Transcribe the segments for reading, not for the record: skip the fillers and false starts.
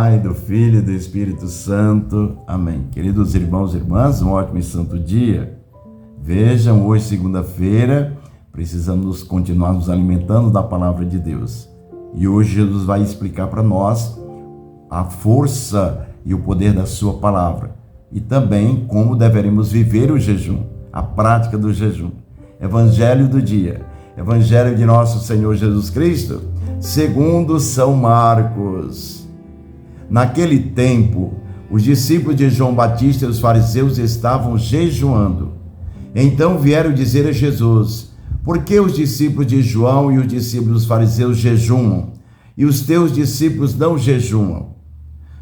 Pai, do Filho e do Espírito Santo. Amém. Queridos irmãos e irmãs, um ótimo e santo dia. Vejam, hoje, segunda-feira, precisamos continuar nos alimentando da palavra de Deus. E hoje Jesus vai explicar para nós a força e o poder da sua palavra. E também como deveremos viver o jejum, a prática do jejum. Evangelho do dia. Evangelho de nosso Senhor Jesus Cristo, segundo São Marcos. Naquele tempo, os discípulos de João Batista e os fariseus estavam jejuando. Então vieram dizer a Jesus: por que os discípulos de João e os discípulos dos fariseus jejuam, e os teus discípulos não jejuam?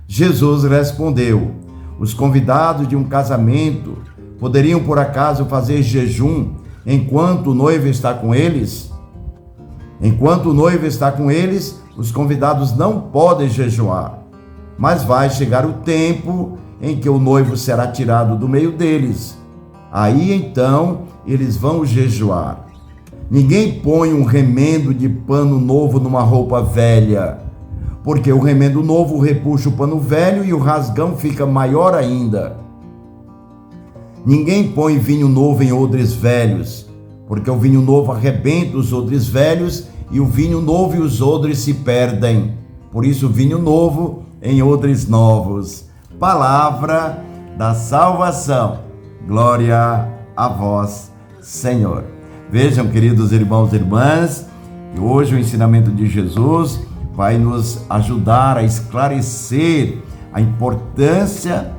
Jesus respondeu: os convidados de um casamento poderiam por acaso fazer jejum enquanto o noivo está com eles? Enquanto o noivo está com eles, os convidados não podem jejuar. Mas vai chegar o tempo em que o noivo será tirado do meio deles. Aí então eles vão jejuar. Ninguém põe um remendo de pano novo numa roupa velha, porque o remendo novo repuxa o pano velho e o rasgão fica maior ainda. Ninguém põe vinho novo em odres velhos, porque o vinho novo arrebenta os odres velhos e o vinho novo e os odres se perdem. Por isso, vinho novo em odres novos. Palavra da salvação. Glória a vós, Senhor. Vejam, queridos irmãos e irmãs, que hoje o ensinamento de Jesus vai nos ajudar a esclarecer a importância,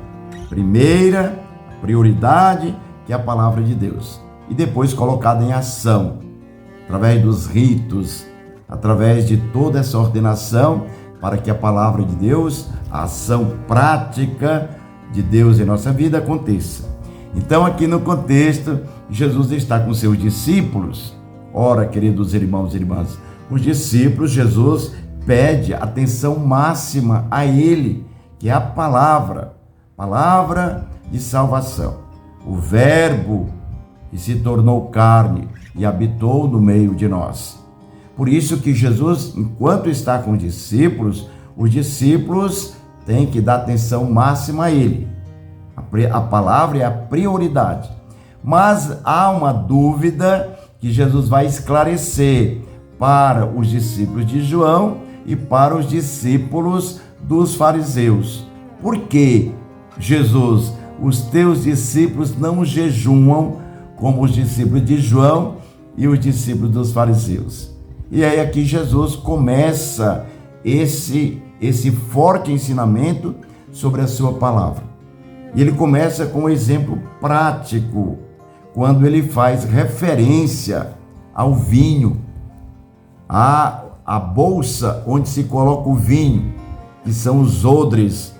primeira, a prioridade, que é a palavra de Deus. E depois colocada em ação, através dos ritos, através de toda essa ordenação, para que a palavra de Deus, a ação prática de Deus em nossa vida aconteça. Então, aqui no contexto, Jesus está com seus discípulos. Ora, queridos irmãos e irmãs, os discípulos, Jesus pede atenção máxima a ele, que é a palavra de salvação. O Verbo que se tornou carne e habitou no meio de nós. Por isso que Jesus, enquanto está com os discípulos têm que dar atenção máxima a ele. A palavra é a prioridade. Mas há uma dúvida que Jesus vai esclarecer para os discípulos de João e para os discípulos dos fariseus. Por que, Jesus, os teus discípulos não jejuam como os discípulos de João e os discípulos dos fariseus? E aí aqui Jesus começa esse forte ensinamento sobre a sua palavra. E ele começa com um exemplo prático, quando ele faz referência ao vinho, a bolsa onde se coloca o vinho, que são os odres.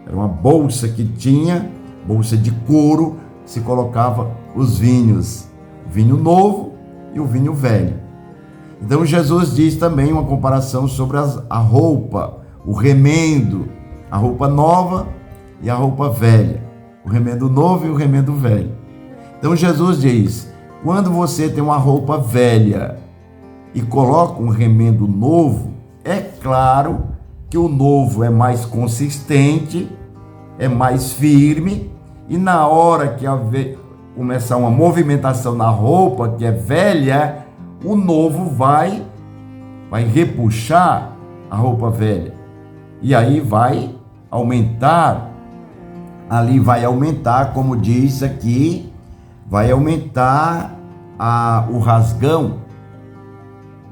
Era uma bolsa que tinha, bolsa de couro, se colocava os vinhos, o vinho novo e o vinho velho. Então Jesus diz também uma comparação sobre a roupa, o remendo, a roupa nova e a roupa velha, o remendo novo e o remendo velho. Então Jesus diz: quando você tem uma roupa velha e coloca um remendo novo, é claro que o novo é mais consistente, é mais firme, e na hora que começar uma movimentação na roupa que é velha, o novo vai repuxar a roupa velha. E aí vai aumentar, como diz aqui, vai aumentar o rasgão.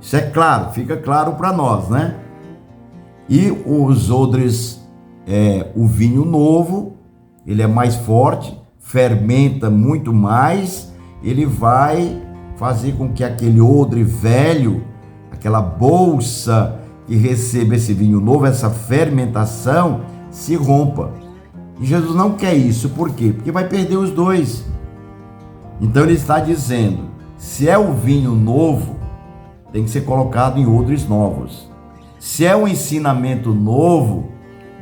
Isso é claro, fica claro para nós, né? E os odres, o vinho novo, ele é mais forte, fermenta muito mais, ele vai fazer com que aquele odre velho, aquela bolsa que receba esse vinho novo, essa fermentação, se rompa. E Jesus não quer isso. Por quê? Porque vai perder os dois. Então ele está dizendo, se é o vinho novo, tem que ser colocado em odres novos. Se é um ensinamento novo,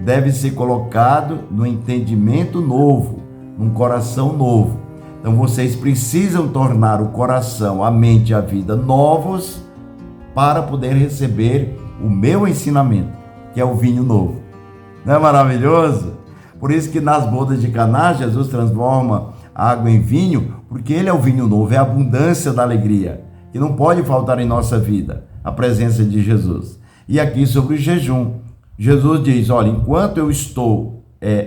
deve ser colocado no entendimento novo, num coração novo. Então vocês precisam tornar o coração, a mente e a vida novos para poder receber o meu ensinamento, que é o vinho novo. Não é maravilhoso? Por isso que nas bodas de Caná, Jesus transforma a água em vinho, porque ele é o vinho novo, é a abundância da alegria, que não pode faltar em nossa vida, a presença de Jesus. E aqui sobre o jejum, Jesus diz, olha, enquanto eu estou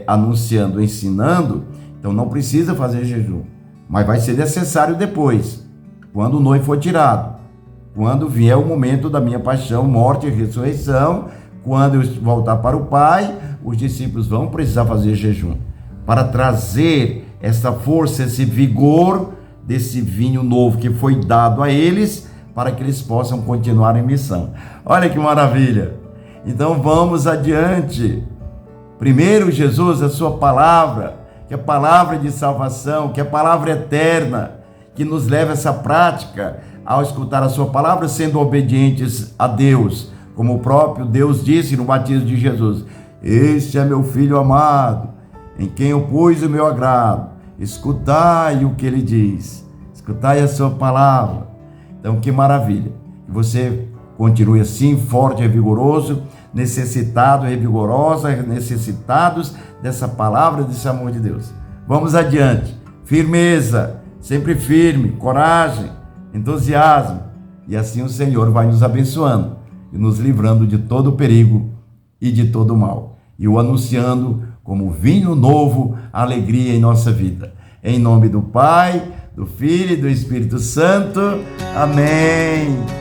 anunciando, ensinando, então não precisa fazer jejum, mas vai ser necessário depois, quando o noivo for tirado, quando vier o momento da minha paixão, morte e ressurreição, quando eu voltar para o Pai, os discípulos vão precisar fazer jejum, para trazer essa força, esse vigor desse vinho novo que foi dado a eles, para que eles possam continuar em missão. Olha que maravilha! Então vamos adiante. Primeiro, Jesus, a sua palavra, que é palavra de salvação, que é palavra eterna, que nos leva a essa prática ao escutar a sua palavra, sendo obedientes a Deus, como o próprio Deus disse no batismo de Jesus: este é meu filho amado, em quem eu pus o meu agrado, escutai o que ele diz, escutai a sua palavra. Então que maravilha, que você continue assim, forte e vigoroso, necessitado e vigorosa, necessitados dessa palavra, desse amor de Deus. Vamos adiante, firmeza, sempre firme, coragem, entusiasmo, e assim o Senhor vai nos abençoando e nos livrando de todo perigo e de todo mal, e o anunciando como vinho novo, alegria em nossa vida. Em nome do Pai, do Filho e do Espírito Santo. Amém.